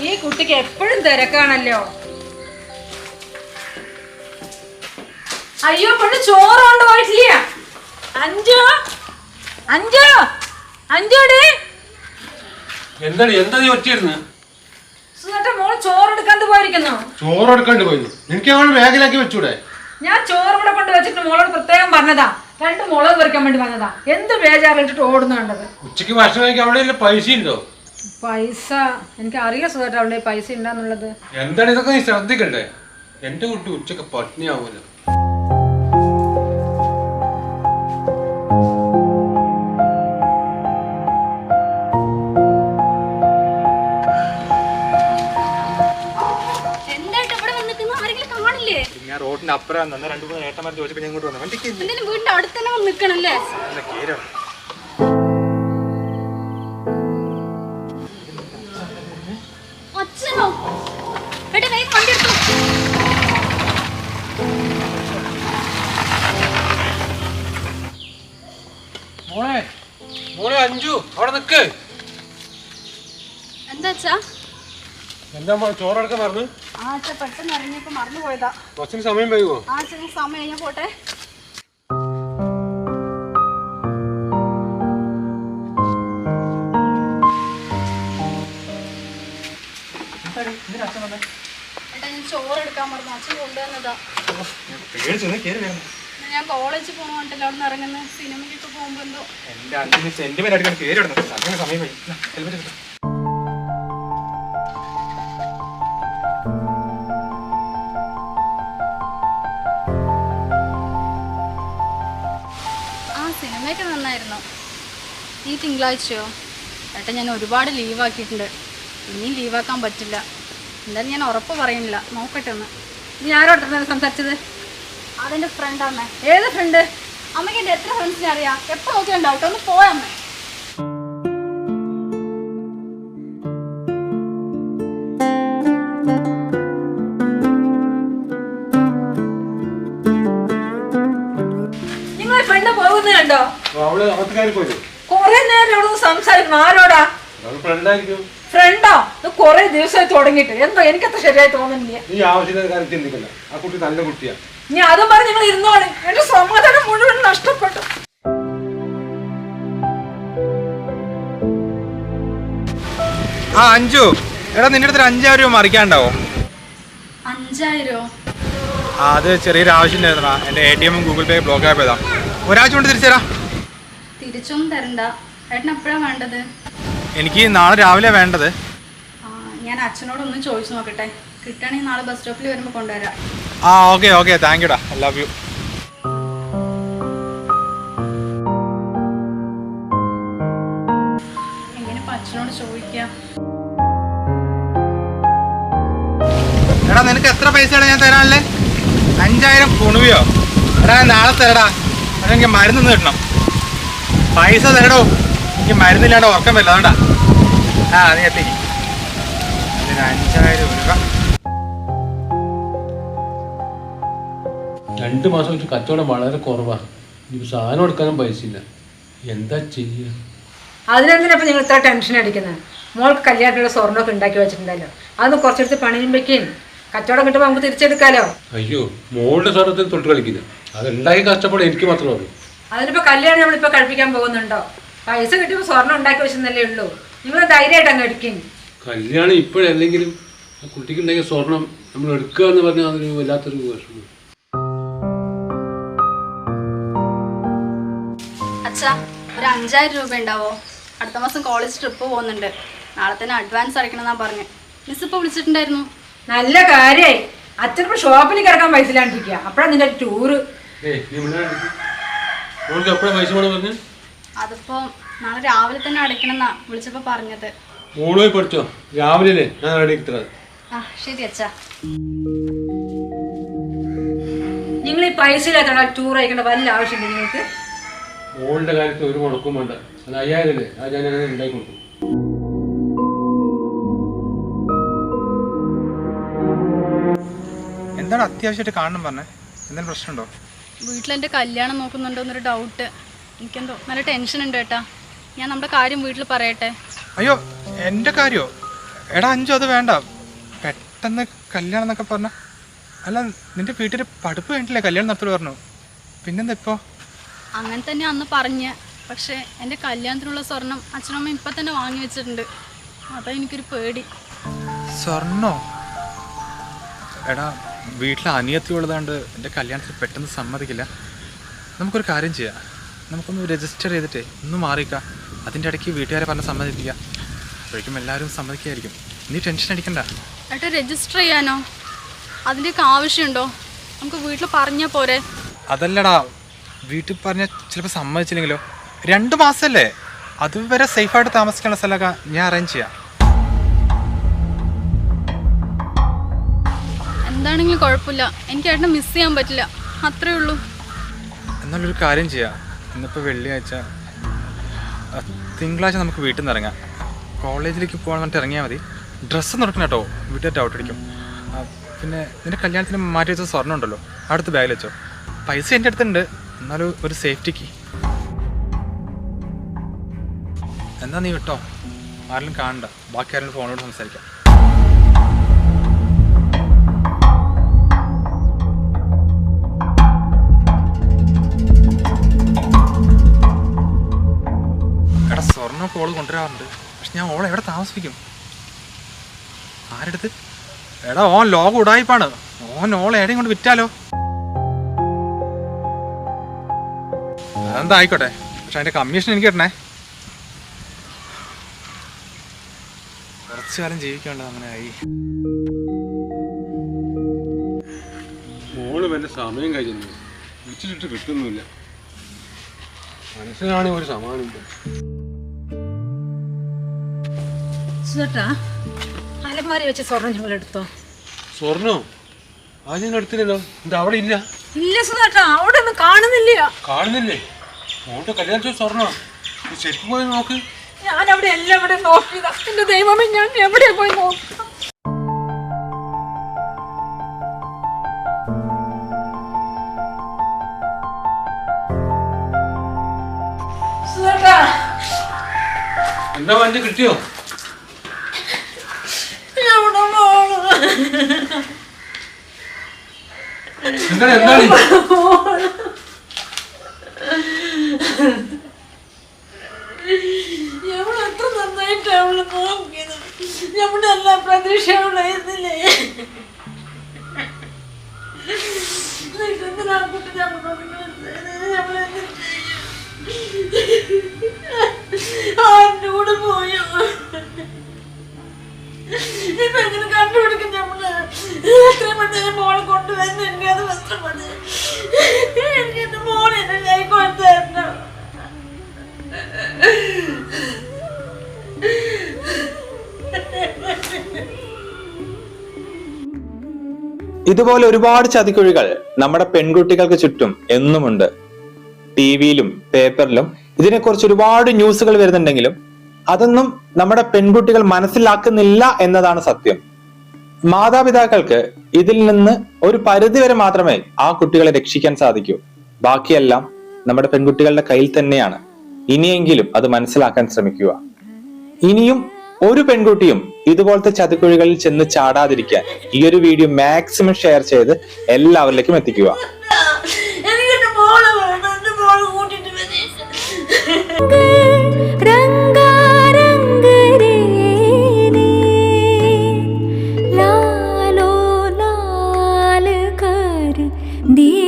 ഈ കുട്ടിക്ക് എപ്പോഴും തിരക്കാണല്ലോ. അയ്യോ പെണ്ണ് ചോറ് കൊണ്ട് പോയിട്ടില്ല. അഞ്ചു അഞ്ചു അഞ്ചോടി എന്താണ് എന്താ നീ ഒറ്റയിരുന്ന്? മോള് ചോറെടുക്കാണ്ട് പോയിരിക്കുന്നു. ചോറെടുക്കാണ്ട് പോയി എനിക്ക് അവൾ ബാഗിലാക്കി വെച്ചൂടെ? ഞാൻ ചോറ് കൂടെ കൊണ്ട് വെച്ചിട്ട് മോളോട് പ്രത്യേകം പറഞ്ഞതാ. 2 മുളക് പറിക്കാൻ വേണ്ടി വന്നതാ. എന്ത് ബേജാറിട്ടിട്ട് ഓടുന്നു കണ്ടത്. ഉച്ചക്ക് ഭക്ഷണം കഴിക്കാൻ അവിടെ പൈസ ഉണ്ടോ? പൈസ എനിക്ക് അറിയാം സുഖമായിട്ട് അവിടെ പൈസ ഉണ്ടാന്നുള്ളത്. എന്താണ് ഇതൊക്കെ നീ ശ്രദ്ധിക്കണ്ടേ? എന്റെ കുട്ടി ഉച്ചക്ക് പട്ടിണിയാവൂല. ഞാൻ റോഡിന്റെ അപ്പുറം 2-3 ഏട്ടന്മാർ ചോദിച്ചപ്പോ ഞാൻ ഇങ്ങോട്ട് വന്നു. വീടിന്റെ അടുത്ത് തന്നെ വന്ന് നിൽക്കണല്ലേ? അച്ഛനോ വണ്ടി എടുത്തു. മോളെ മോളെ അഞ്ചു അവിടെ നിക്ക്. എന്താ അച്ഛാ? എന്താ ചോറെടുക്കാൻ മറന്നു? ആ അച്ഛാ പെട്ടെന്ന് ഇറങ്ങിയപ്പോ മറന്നു പോയതാ. കുറച്ചിന് സമയം വൈകുമോ? ആ അച്ഛന് സമയം ഞാൻ പോട്ടെ. ഏട്ടാ ഞാൻ ചോറെടുക്കാൻ മറന്നു. അച്ഛൻ കൊണ്ടുവന്നതാ. ഞാൻ കോളേജിൽ പോകണോണ്ടല്ലോ അവിടെ നിന്ന് ഇറങ്ങുന്ന സിനിമയ്ക്കൊക്കെ പോകുമ്പോ എന്തോ എന്റെ അഞ്ചിന് സെന്റിമെന്റ് അടിക്കാൻ കയറി ഇടുന്നു. സമയം പോയി. സിനിമയൊക്കെ നന്നായിരുന്നു. ഈ തിങ്കളാഴ്ചയോ? ഏട്ടാ ഞാൻ ഒരുപാട് ലീവാക്കിയിട്ടുണ്ട്. ഇനിയും ലീവാക്കാൻ പറ്റില്ല. എന്തായാലും ഞാൻ ഉറപ്പ് പറയുന്നില്ല. നോക്കട്ടെ ഒന്ന്. നീ ആരോട്ടാണ് സംസാരിച്ചത്? അതെന്റെ ഫ്രണ്ടാമ്മേ. ഏത് ഫ്രണ്ട്? അമ്മയ്ക്ക് എന്റെ എത്ര ഫ്രണ്ട്സിനെ അറിയാം. എപ്പോ നോക്കിയാണ്ടാവട്ടെ. ഒന്ന് പോയമ്മേ. ഫ്രണ്ട് പോകുന്ന കണ്ടോ? കൊറേ നേരം അവിടെ സംസാരിക്കണം. ആരോടാ? ഫ്രണ്ടോ? ഇത് കൊറേ ദിവസമായി തുടങ്ങിയിട്ട് എന്തോ എനിക്കത്ര ശരിയായി തോന്നുന്നില്ല. ഞാൻ അതും പറഞ്ഞ് നിങ്ങൾ ഇരുന്നോളെ. എന്റെ സമാധാനം മുഴുവൻ നഷ്ടപ്പെട്ടു. ആ അഞ്ചു എടാ നിന്റെ അടുത്ത് 5000 രൂപ മറിക്കാണ്ടാവോ? 5000? അത് ചെറിയൊരു ആവശ്യം ഉണ്ടായിരുന്നാ. എന്റെ ATM ഗൂഗിൾ പേ ബ്ലോക്ക് ആയപ്പോയതാ. ഒരാഴ്ച കൊണ്ട് തിരിച്ചു തരാം. തിരിച്ചൊന്നും തരണ്ട. ഏട്ടൻ എപ്പോഴാ വേണ്ടത്? എനിക്ക് നാളെ രാവിലെ വേണ്ടത്. ഞാൻ അച്ഛനോടൊന്ന് ചോദിച്ചു നോക്കട്ടെ. കിട്ടുകയാണെങ്കിൽ നാളെ ബസ് സ്റ്റോപ്പിൽ വരുമ്പോൾ കൊണ്ടുവരാം. ആ ഓക്കെ താങ്ക് യുടാ. I love you. എങ്ങനെ അച്ഛനോട് ചോദിക്കാം? എടാ നിനക്ക് എത്ര പൈസയാണ് ഞാൻ തരാനല്ലേ? 5000 കുണുവിയോ? എടാ നാളെ തരടാ. അതെനിക്ക് മരുന്ന് കിട്ടണം. പൈസ തരടോ. എനിക്ക് മരുന്നില്ലാണ്ട് ഉറക്കം വരില്ല. അതുകൊണ്ടാ. നീ എത്തിക്ക്. അതിന് 5000 രൂപ. 2 മാസം വെച്ച് കച്ചവടം വളരെ കുറവാണ്. ഇനി സാധനം എടുക്കാനും പൈസ ഇല്ല. എന്താ ചെയ്യുക? അതിനെന്തിനപ്പം നിങ്ങൾ ഇത്ര ടെൻഷൻ അടിക്കുന്നത്? മോൾക്ക് കല്യാണത്തിനുള്ള സ്വർണ്ണമൊക്കെ ഉണ്ടാക്കി വെച്ചിട്ടുണ്ടല്ലോ. അതൊന്ന് കുറച്ചെടുത്ത് പണിയും വെക്കും. കച്ചവടം കിട്ടുമ്പോൾ നമുക്ക് തിരിച്ചെടുക്കാലോ. അയ്യോ മോളുടെ സ്വർണ്ണത്തിൽ തൊട്ട് കളിക്കില്ല. അതുണ്ടാക്കി കഷ്ടപ്പാട് എനിക്ക് മാത്രമേ ഉള്ളൂ. അതിനിപ്പോ കല്യാണം നമ്മളിപ്പോ കഴിപ്പിക്കാൻ പോകുന്നുണ്ടോ? പൈസ കിട്ടിയപ്പോൾ സ്വർണ്ണം ഉണ്ടാക്കി വെച്ചെന്നല്ലേ ഉള്ളൂ. നിങ്ങൾ ധൈര്യമായിട്ട് അങ്ങ് എടുക്കും. കല്യാണം ഇപ്പോഴല്ലെങ്കിലും കുട്ടിക്ക് ഉണ്ടാക്കിയ സ്വർണം നമ്മൾ എടുക്കുക എന്ന് പറഞ്ഞാൽ അതൊരു വല്ലാത്തൊരു വിഷമം. അച്ഛാ ഒരു 5000 രൂപ ഉണ്ടാവോ? അടുത്ത മാസം കോളേജ് ട്രിപ്പ് പോകുന്നുണ്ട്. നാളെ തന്നെ അഡ്വാൻസ് അടയ്ക്കണമെന്നാ പറഞ്ഞു. മിസ് ഇപ്പോൾ വിളിച്ചിട്ടുണ്ടായിരുന്നു. നല്ല കാര്യമായി. അച്ഛനിപ്പോ ഷോപ്പിൽ കിടക്കാൻ പൈസ ഇല്ലാണ്ടിരിക്കുക. അപ്പഴാ നിന്റെ ടൂറ്. അതിപ്പോ നാളെ രാവിലെ തന്നെ അടയ്ക്കണമെന്നാ വിളിച്ചപ്പോ പറഞ്ഞത്. മോള് പഠിച്ചോ? രാവിലെ ഞാൻ അടയ്ക്കുന്നത്. ശരി അച്ഛാ. നിങ്ങൾ ഈ പൈസ ഇല്ലാത്ത ടൂർ അയക്കേണ്ട വല്ല ആവശ്യമുണ്ട് നിങ്ങൾക്ക്? മോളുടെ കാര്യത്തിൽ ഒരു മുടക്കും വേണ്ട. അത് 5000 അല്ലേ? അത് ഞാൻ അങ്ങനെ ഉണ്ടാക്കി കൊടുക്കും. എന്താണ് അത്യാവശ്യമായിട്ട് കാണണം പറഞ്ഞേ? എന്തെങ്കിലും പ്രശ്നമുണ്ടോ? വീട്ടിലെന്റെ കല്യാണം നോക്കുന്നുണ്ടോ എന്നൊരു ഡൗട്ട്. എനിക്കെന്തോ നല്ല ടെൻഷൻ ഉണ്ട് ഏട്ടാ. ഞാൻ നമ്മുടെ കാര്യം വീട്ടിൽ പറയട്ടെ? അയ്യോ എൻ്റെ കാര്യമോ? എടാ അഞ്ചു അത് വേണ്ട, പെട്ടെന്ന് കല്യാണം എന്നൊക്കെ പറഞ്ഞ. അല്ല നിന്റെ വീട്ടിൽ പഠിപ്പ് വേണ്ടില്ലേ കല്യാണം നടത്തുള്ളൂ പറഞ്ഞു, പിന്നെന്താ ഇപ്പോൾ? അങ്ങനെ തന്നെ അന്ന് പറഞ്ഞ്, പക്ഷേ എൻ്റെ കല്യാണത്തിനുള്ള സ്വർണം അച്ഛനമ്മ ഇപ്പം തന്നെ വാങ്ങി വെച്ചിട്ടുണ്ട്. അതാ എനിക്കൊരു പേടി. സ്വർണ്ണോ? എടാ വീട്ടിൽ അനിയത്തി ഉള്ളതുകൊണ്ട് എൻ്റെ കല്യാണത്തിന് പെട്ടെന്ന് സമ്മതിക്കില്ല. നമുക്കൊരു കാര്യം ചെയ്യാം, നമുക്കൊന്ന് രജിസ്റ്റർ ചെയ്തിട്ടേ ഒന്ന് മാറിക്കാം. അതിൻ്റെ ഇടയ്ക്ക് വീട്ടുകാരെ പറഞ്ഞ് സമ്മതിപ്പിക്കുക. അപ്പോഴേക്കും എല്ലാവരും സമ്മതിക്കായിരിക്കും. നീ ടെൻഷൻ അടിക്കണ്ട. ഏട്ടാ രജിസ്റ്റർ ചെയ്യാനോ? അതിൻ്റെയൊക്കെ ആവശ്യമുണ്ടോ? നമുക്ക് വീട്ടിൽ പറഞ്ഞാൽ പോരെ? അതല്ലടാ, വീട്ടിൽ പറഞ്ഞാൽ ചിലപ്പോൾ സമ്മതിച്ചില്ലെങ്കിലോ? 2 മാസമല്ലേ, അതുവരെ സേഫായിട്ട് താമസിക്കാനുള്ള സ്ഥലമൊക്കെ ഞാൻ അറേഞ്ച് ചെയ്യാം. എന്താണെങ്കിലും കുഴപ്പമില്ല, എനിക്ക് ഏട്ടനെ മിസ് ചെയ്യാൻ പറ്റില്ല, അത്രേ ഉള്ളൂ. എന്നാലൊരു കാര്യം ചെയ്യാം, ഇന്നിപ്പോൾ വെള്ളിയാഴ്ച, തിങ്കളാഴ്ച നമുക്ക് വീട്ടിൽ നിന്ന് ഇറങ്ങാം. കോളേജിലേക്ക് പോകാൻ വേണ്ടിയിട്ട് ഇറങ്ങിയാൽ മതി. ഡ്രസ്സ് നടക്കണം കേട്ടോ, വീട്ടിൽ ഡൗട്ട് അടിക്കും. പിന്നെ നിൻ്റെ കല്യാണത്തിന് മാറ്റി വെച്ച സ്വർണ്ണം ഉണ്ടല്ലോ, അടുത്ത് ബാഗിൽ വെച്ചോ. പൈസ എൻ്റെ അടുത്തുണ്ട്, എന്നാലും ഒരു സേഫ്റ്റിക്ക്. എന്നാ നീ വിട്ടോ, ആരെങ്കിലും കാണണ്ട, ബാക്കി ആരെങ്കിലും ഫോണോട് സംസാരിക്കാം. എടാ സ്വർണ്ണമൊക്കെ ഓള് കൊണ്ടുവരാറുണ്ട്, പക്ഷെ ഞാൻ ഓളെ എവിടെ താമസിപ്പിക്കും? ആരെടുത്ത്? എടാ ഓൻ ലോകം ഉടായിപ്പാണ്, ഓൻ ഓളെ എവിടെയും കൊണ്ട് വിറ്റാലോ. അതെന്താ ആയിക്കോട്ടെ, പക്ഷെ അതിൻ്റെ കമ്മീഷൻ എനിക്ക് കിട്ടണേ. കുറച്ചു കാലം ജീവിക്കേണ്ടത് അങ്ങനെ ആയി. മോള് വല്ല സമയം കഴിഞ്ഞു, വിളിച്ചിട്ട് കിട്ടുന്നില്ല. മനസ്സിലാണെങ്കിൽ ഒരു സമാനമില്ല. സുധേട്ടാ, അലമാരി വെച്ച സ്വർണം ഞങ്ങൾ എടുത്തോ? സ്വർണ്ണോ? അത് ഞാൻ എടുത്തില്ലല്ലോ. എന്താ അവിടെ ഇല്ല? ഇല്ല സുധേട്ടാ, അവിടെ ഒന്നും കാണുന്നില്ല. കാണുന്നില്ലേ? മോളുടെ കല്യാണത്തിൽ സ്വർണ്ണോ? ശരിക്കും പോയി നോക്ക്. ഞാൻ അവിടെ എല്ലാം ഇവിടെ നോക്കിയതാ. എന്റെ ദൈവമേ, ഞാൻ എവിടെ പോയി നോക്കാം? സുധേട്ടാ, എന്താ വണ്ടി കിട്ടിയോ? എന്താണ് എന്താണ്? എത്ര നന്നായിട്ട് അവള് നോക്കിയത്, നമ്മുടെ എല്ലാ പ്രതീക്ഷയും ആയിരുന്നില്ലേ? ആരോട് പോയോ ഇപ്പൊ എങ്ങനെ കണ്ടുപിടിക്കും? നമ്മള് എത്രയും പെട്ടെന്ന് മോളെ കൊണ്ടുവരുന്നു. എനിക്ക് അത് നഷ്ടപ്പെട്ടു. എനിക്ക് എന്റെ മോളെ എന്നെ കൈ കൊടുത്തായിരുന്നു. ഇതുപോലെ ഒരുപാട് ചതിക്കുഴികൾ നമ്മുടെ പെൺകുട്ടികൾക്ക് ചുറ്റും എന്നുമുണ്ട്. ടിവിയിലും പേപ്പറിലും ഇതിനെക്കുറിച്ച് ഒരുപാട് ന്യൂസുകൾ വരുന്നുണ്ടെങ്കിലും അതൊന്നും നമ്മുടെ പെൺകുട്ടികൾ മനസ്സിലാക്കുന്നില്ല എന്നതാണ് സത്യം. മാതാപിതാക്കൾക്ക് ഇതിൽ നിന്ന് ഒരു പരിധിവരെ മാത്രമേ ആ കുട്ടികളെ രക്ഷിക്കാൻ സാധിക്കൂ. ബാക്കിയെല്ലാം നമ്മുടെ പെൺകുട്ടികളുടെ കയ്യിൽ തന്നെയാണ്. ഇനിയെങ്കിലും അത് മനസ്സിലാക്കാൻ ശ്രമിക്കുക. ഇനിയും ഒരു പെൺകുട്ടിയും ഇതുപോലത്തെ ചതിക്കുഴികളിൽ ചെന്ന് ചാടാതിരിക്കാൻ ഈ ഒരു വീഡിയോ മാക്സിമം ഷെയർ ചെയ്ത് എല്ലാവരിലേക്കും എത്തിക്കുക. दी